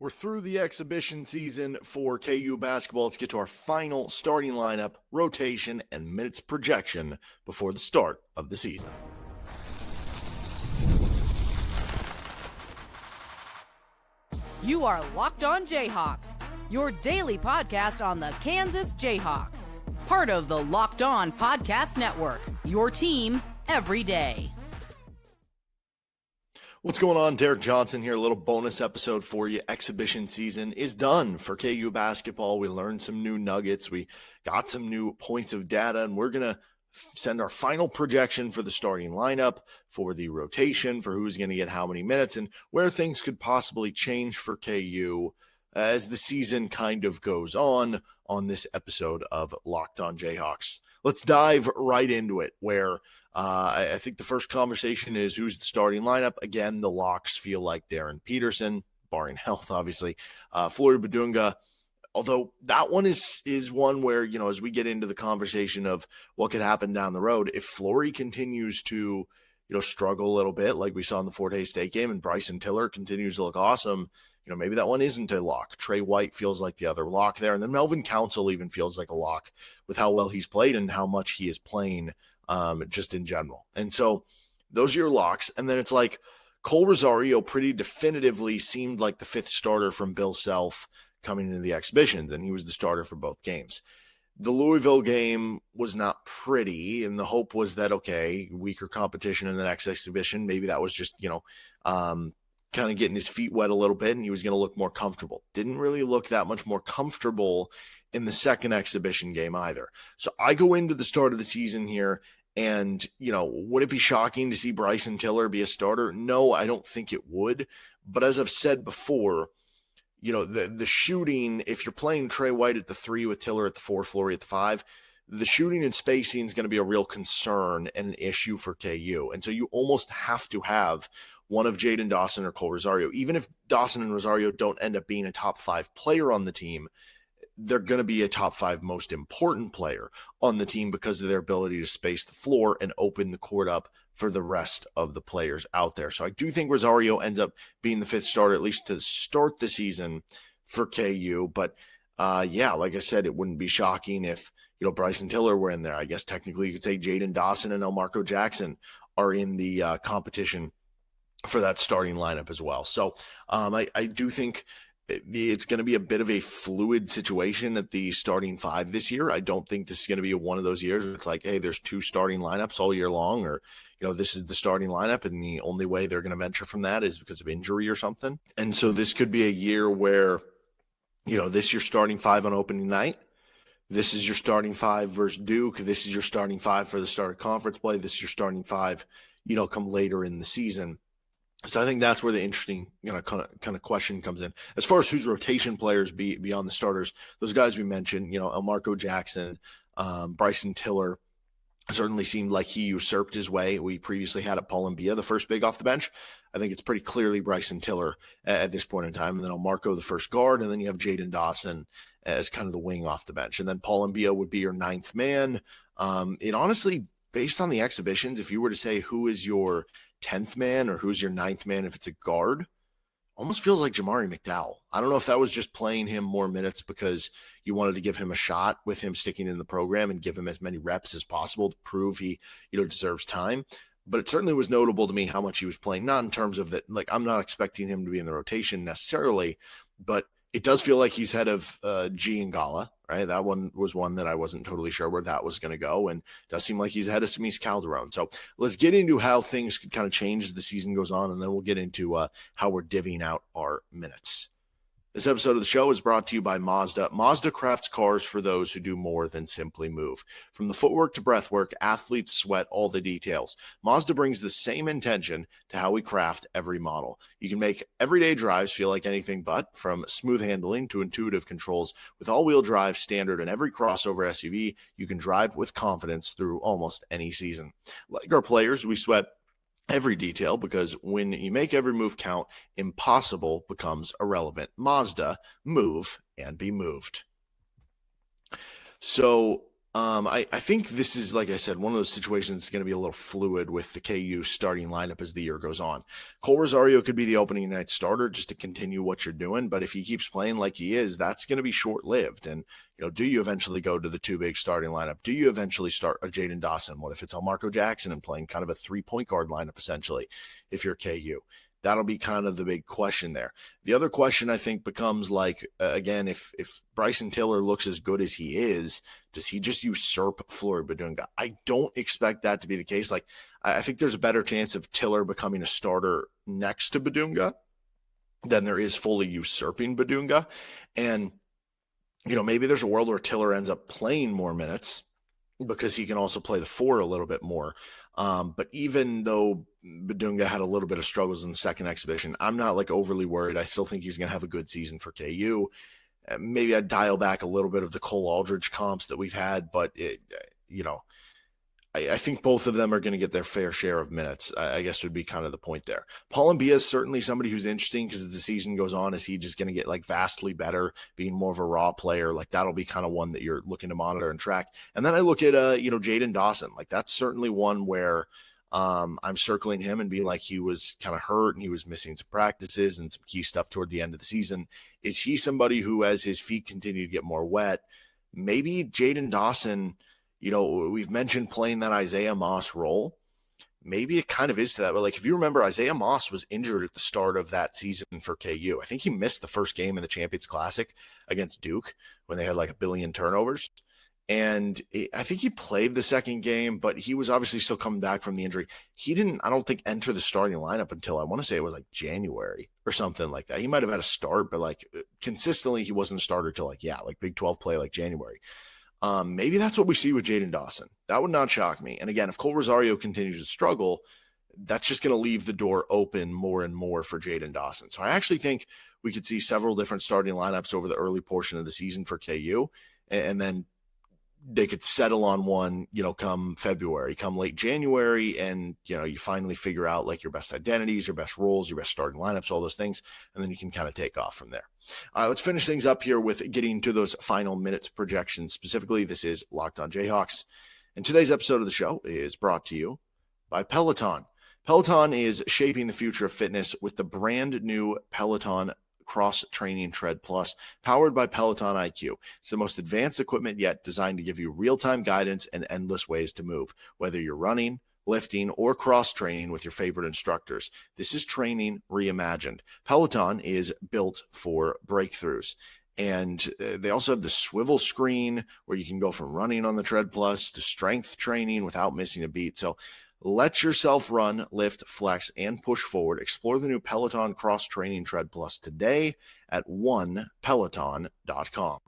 We're through the exhibition season for KU basketball. Let's get to our final starting lineup, rotation, and minutes projection before the start of the season. You are Locked On Jayhawks, your daily podcast on the Kansas Jayhawks. Part of the Locked On Podcast Network, your team every day. What's going on? Derek Johnson here. A little bonus episode for you. Exhibition season is done for KU basketball. We learned some new nuggets. We got some new points of data, and we're going to send our final projection for the starting lineup, for the rotation, for who's going to get how many minutes, and where things could possibly change for KU as the season kind of goes on this episode of Locked On Jayhawks. Let's dive right into it, where I think the first conversation is who's the starting lineup. Again, the locks feel like Darryn Peterson, barring health, obviously. Flory Bidunga, although that one is one where, you know, as we get into the conversation of what could happen down the road, if Flory continues to, struggle a little bit like we saw in the Forte State game and Bryson Tiller continues to look awesome, maybe that one isn't a lock. Trey White feels like the other lock there. And then Melvin Council even feels like a lock with how well he's played and how much he is playing just in general. And so those are your locks. And then it's like Kohl Rosario pretty definitively seemed like the fifth starter from Bill Self coming into the exhibitions, and he was the starter for both games. The Louisville game was not pretty, and the hope was that, okay, weaker competition in the next exhibition. Maybe that was just, kind of getting his feet wet a little bit, and he was going to look more comfortable. Didn't really look that much more comfortable in the second exhibition game either. So I go into the start of the season here, and, would it be shocking to see Bryson Tiller be a starter? No, I don't think it would. But as I've said before, the shooting, if you're playing Trey White at the 3 with Tiller at the 4, Flory at the 5, the shooting and spacing is going to be a real concern and an issue for KU. And so you almost have to have one of Jayden Dawson or Kohl Rosario. Even if Dawson and Rosario don't end up being a top 5 player on the team, they're going to be a top 5 most important player on the team because of their ability to space the floor and open the court up for the rest of the players out there. So I do think Rosario ends up being the fifth starter, at least to start the season for KU. But like I said, it wouldn't be shocking if, Bryson Tiller were in there. I guess technically you could say Jayden Dawson and Elmarko Jackson are in the competition for that starting lineup as well. So I do think it's going to be a bit of a fluid situation at the starting 5 this year. I don't think this is going to be one of those years where it's like, hey, there's 2 starting lineups all year long, or, this is the starting lineup, and the only way they're going to venture from that is because of injury or something. And so this could be a year where, this is your starting 5 on opening night. This is your starting 5 versus Duke. This is your starting 5 for the start of conference play. This is your starting 5, come later in the season. So I think that's where the interesting, kind of question comes in. As far as whose rotation players beyond the starters, those guys we mentioned, Elmarko Jackson, Bryson Tiller, certainly seemed like he usurped his way. We previously had at Paul Mbia, the first big off the bench. I think it's pretty clearly Bryson Tiller at this point in time. And then Elmarko, the first guard, and then you have Jayden Dawson as kind of the wing off the bench. And then Paul Mbia would be your 9th man. It honestly, based on the exhibitions, if you were to say who is your 10th man or who's your 9th man if it's a guard, almost feels like Jamari McDowell. I don't know if that was just playing him more minutes because you wanted to give him a shot with him sticking in the program and give him as many reps as possible to prove he, deserves time. But it certainly was notable to me how much he was playing, not in terms of that, like, I'm not expecting him to be in the rotation necessarily, but it does feel like he's head of G Ngala, right? That one was one that I wasn't totally sure where that was going to go, and it does seem like he's ahead of Samis Calderon. So let's get into how things could kind of change as the season goes on, and then we'll get into how we're divvying out our minutes. This episode of the show is brought to you by Mazda. Mazda crafts cars for those who do more than simply move. From the footwork to breathwork, athletes sweat all the details. Mazda brings the same intention to how we craft every model. You can make everyday drives feel like anything but, from smooth handling to intuitive controls. With all-wheel drive standard in every crossover SUV, you can drive with confidence through almost any season. Like our players, we sweat every detail, because when you make every move count, impossible becomes irrelevant. Mazda, move and be moved. So I think this is, like I said, one of those situations that's going to be a little fluid with the KU starting lineup as the year goes on. Kohl Rosario could be the opening night starter just to continue what you're doing, but if he keeps playing like he is, that's going to be short-lived. And, do you eventually go to the two big starting lineup? Do you eventually start a Jayden Dawson? What if it's Elmarko Jackson and playing kind of a 3-point guard lineup, essentially, if you're KU? That'll be kind of the big question there. The other question, I think, becomes like, again, if Bryson Tiller looks as good as he is, does he just usurp Flory Bidunga? I don't expect that to be the case. Like, I think there's a better chance of Tiller becoming a starter next to Bidunga than there is fully usurping Bidunga. And, maybe there's a world where Tiller ends up playing more minutes because he can also play the 4 a little bit more. But even though Bidunga had a little bit of struggles in the second exhibition, I'm not like overly worried. I still think he's going to have a good season for KU. Maybe I'd dial back a little bit of the Cole Aldridge comps that we've had, but I think both of them are going to get their fair share of minutes, I guess would be kind of the point there. Paul Mbia is certainly somebody who's interesting because as the season goes on, is he just going to get like vastly better, being more of a raw player? Like that'll be kind of one that you're looking to monitor and track. And then I look at, Jayden Dawson. Like that's certainly one where I'm circling him and being like he was kind of hurt and he was missing some practices and some key stuff toward the end of the season. Is he somebody who, as his feet continue to get more wet, maybe Jayden Dawson – we've mentioned playing that Isaiah Moss role. Maybe it kind of is to that. But like, if you remember, Isaiah Moss was injured at the start of that season for KU. I think he missed the first game in the Champions Classic against Duke when they had like 1 billion turnovers. And I think he played the second game, but he was obviously still coming back from the injury. He didn't, I don't think, enter the starting lineup until I want to say it was like January or something like that. He might have had a start, but like consistently, he wasn't a starter till like Big 12 play like January. Maybe that's what we see with Jayden Dawson. That would not shock me. And again, if Kohl Rosario continues to struggle, that's just going to leave the door open more and more for Jayden Dawson. So I actually think we could see several different starting lineups over the early portion of the season for KU, and then they could settle on one, come February, come late January, and, you finally figure out like your best identities, your best roles, your best starting lineups, all those things, and then you can kind of take off from there. All right, let's finish things up here with getting to those final minutes projections. Specifically, this is Locked On Jayhawks, and today's episode of the show is brought to you by Peloton. Peloton is shaping the future of fitness with the brand new Peloton Cross Training Tread Plus, powered by Peloton IQ. It's the most advanced equipment yet, designed to give you real-time guidance and endless ways to move, whether you're running, lifting, or cross-training with your favorite instructors. This is training reimagined. Peloton is built for breakthroughs. And they also have the swivel screen where you can go from running on the Tread Plus to strength training without missing a beat. So let yourself run, lift, flex, and push forward. Explore the new Peloton Cross Training Tread Plus today at onepeloton.com.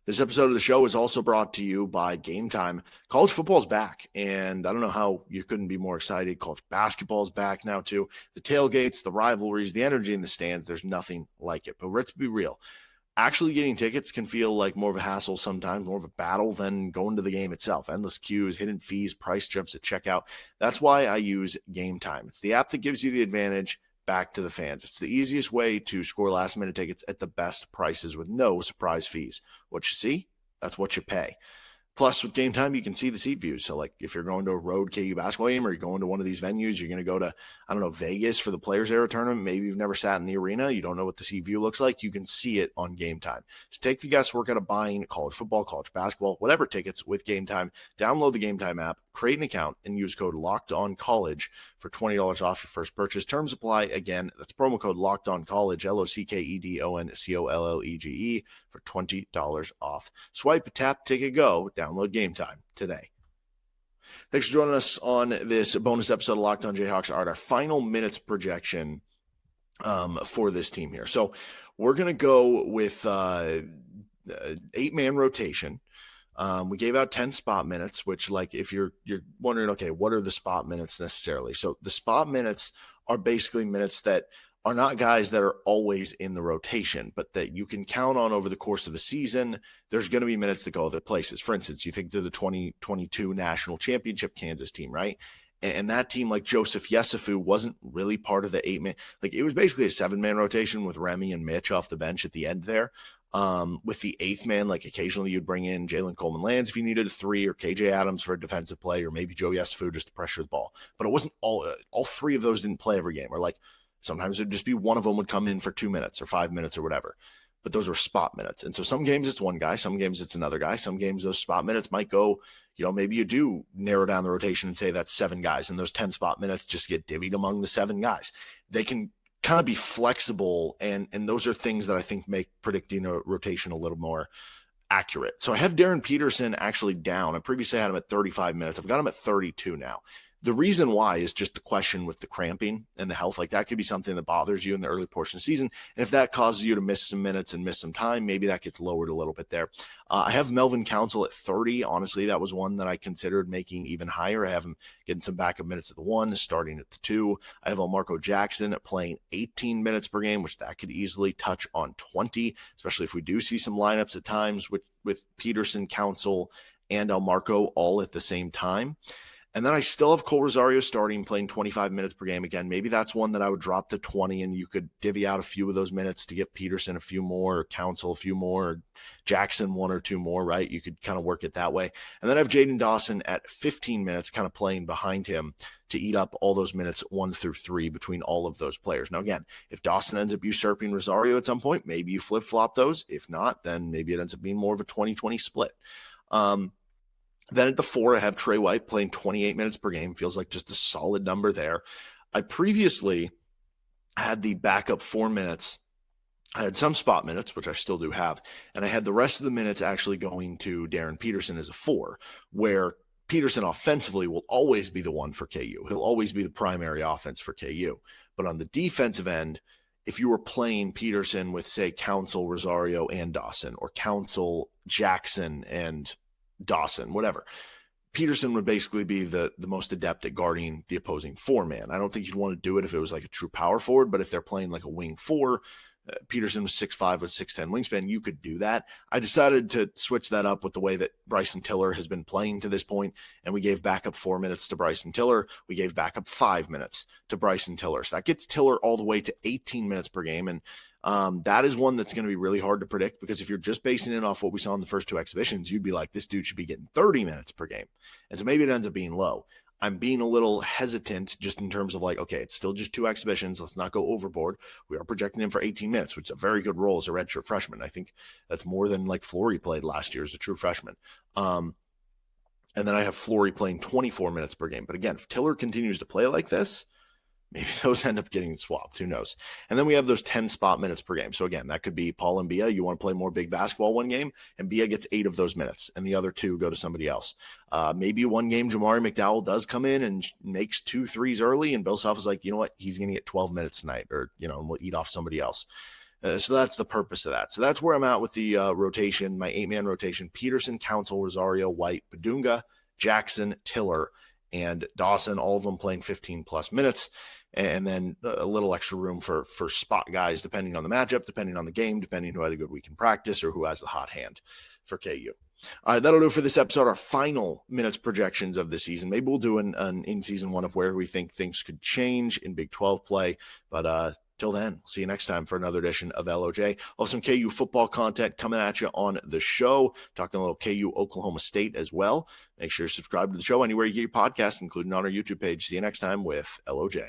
This episode of the show is also brought to you by Game Time. College football is back, and I don't know how you couldn't be more excited. College basketball is back now, too. The tailgates, the rivalries, the energy in the stands, there's nothing like it. But let's be real. Actually getting tickets can feel like more of a hassle sometimes, more of a battle than going to the game itself. Endless queues, hidden fees, price jumps at checkout. That's why I use Game Time. It's the app that gives you the advantage back to the fans. It's the easiest way to score last-minute tickets at the best prices with no surprise fees. What you see, that's what you pay. Plus, with Game Time, you can see the seat views. So, like, if you're going to a road KU basketball game or you're going to one of these venues, you're going to go to, Vegas for the Players Era tournament. Maybe you've never sat in the arena. You don't know what the seat view looks like. You can see it on Game Time. So take the guesswork out of buying college football, college basketball, whatever tickets with Game Time. Download the Game Time app, create an account, and use code LOCKEDONCollege for $20 off your first purchase. Terms apply. Again, that's promo code LOCKEDONCollege, LOCKEDONCOLLEGE for $20 off. Swipe, tap, take a go. Download Game Time today. Thanks for joining us on this bonus episode of Locked On Jayhawks. Our final minutes projection for this team here. So we're going to go with 8-man rotation. We gave out 10 spot minutes, which, like, if you're wondering, okay, what are the spot minutes necessarily? So the spot minutes are basically minutes that are not guys that are always in the rotation, but that you can count on over the course of a season. There's going to be minutes that go other places. For instance, you think to the 2022 national championship Kansas team, right? And that team, like Joseph Yesufu, wasn't really part of the 8-man. Like, it was basically a 7-man rotation with Remy and Mitch off the bench at the end there. With the 8th man, like occasionally you'd bring in Jalen Coleman-Lands if you needed a 3, or KJ Adams for a defensive play, or maybe Joe Yesufu just to pressure the ball. But it wasn't all 3 of those didn't play every game, or like sometimes it'd just be one of them would come in for 2 minutes or 5 minutes or whatever. But those were spot minutes. And so some games it's one guy, some games it's another guy, some games those spot minutes might go, maybe you do narrow down the rotation and say that's 7 guys, and those 10 spot minutes just get divvied among the 7 guys. They can kind of be flexible, and those are things that I think make predicting a rotation a little more accurate. So I have Darryn Peterson actually down. I previously had him at 35 minutes. I've got him at 32 now. The reason why is just the question with the cramping and the health. Like, that could be something that bothers you in the early portion of the season. And if that causes you to miss some minutes and miss some time, maybe that gets lowered a little bit there. I have Melvin Council at 30. Honestly, that was one that I considered making even higher. I have him getting some backup minutes at the 1, starting at the 2. I have Elmarko Jackson playing 18 minutes per game, which that could easily touch on 20, especially if we do see some lineups at times with Peterson, Council, and Elmarko all at the same time. And then I still have Kohl Rosario starting, playing 25 minutes per game. Again, maybe that's one that I would drop to 20, and you could divvy out a few of those minutes to get Peterson a few more, or Council a few more, or Jackson 1 or 2 more, right? You could kind of work it that way. And then I have Jayden Dawson at 15 minutes, kind of playing behind him to eat up all those minutes 1 through 3 between all of those players. Now, again, if Dawson ends up usurping Rosario at some point, maybe you flip-flop those. If not, then maybe it ends up being more of a 20-20 split. Then at the 4, I have Trey White playing 28 minutes per game. Feels like just a solid number there. I previously had the backup 4 minutes. I had some spot minutes, which I still do have, and I had the rest of the minutes actually going to Darryn Peterson as a 4, where Peterson offensively will always be the one for KU. He'll always be the primary offense for KU. But on the defensive end, if you were playing Peterson with, say, Council, Rosario, and Dawson, or Council, Jackson, and Dawson, whatever, Peterson would basically be the most adept at guarding the opposing 4-man. I don't think you'd want to do it if it was like a true power forward, but if they're playing like a wing 4, Peterson was 6'5" with 6'10" wingspan, you could do that. I decided to switch that up with the way that Bryson Tiller has been playing to this point, and we gave backup 4 minutes to Bryson Tiller. We gave backup 5 minutes to Bryson Tiller. So that gets Tiller all the way to 18 minutes per game, and that is one that's going to be really hard to predict, because if you're just basing it off what we saw in the first 2 exhibitions, you'd be like, this dude should be getting 30 minutes per game. And so maybe it ends up being low. I'm being a little hesitant just in terms of like, okay, it's still just 2 exhibitions. Let's not go overboard. We are projecting him for 18 minutes, which is a very good role as a redshirt freshman. I think that's more than like Flory played last year as a true freshman. And then I have Flory playing 24 minutes per game. But again, if Tiller continues to play like this, maybe those end up getting swapped. Who knows? And then we have those 10 spot minutes per game. So again, that could be Paul and Bia. You want to play more big basketball one game, and Bia gets 8 of those minutes, and the other 2 go to somebody else. Maybe one game Jamari McDowell does come in and makes 2 threes early, and Bill Self is like, you know what? He's going to get 12 minutes tonight, or, and we'll eat off somebody else. So that's the purpose of that. So that's where I'm at with the rotation, my 8-man rotation: Peterson, Council, Rosario, White, Bidunga, Jackson, Tiller, and Dawson, all of them playing 15-plus minutes. And then a little extra room for spot guys, depending on the matchup, depending on the game, depending who had a good week in practice or who has the hot hand for KU. All right, that'll do for this episode, our final minutes projections of the season. Maybe we'll do an in-season one of where we think things could change in Big 12 play. But till then, we'll see you next time for another edition of LOJ. We'll have some KU football content coming at you on the show, talking a little KU Oklahoma State as well. Make sure you subscribe to the show anywhere you get your podcast, including on our YouTube page. See you next time with LOJ.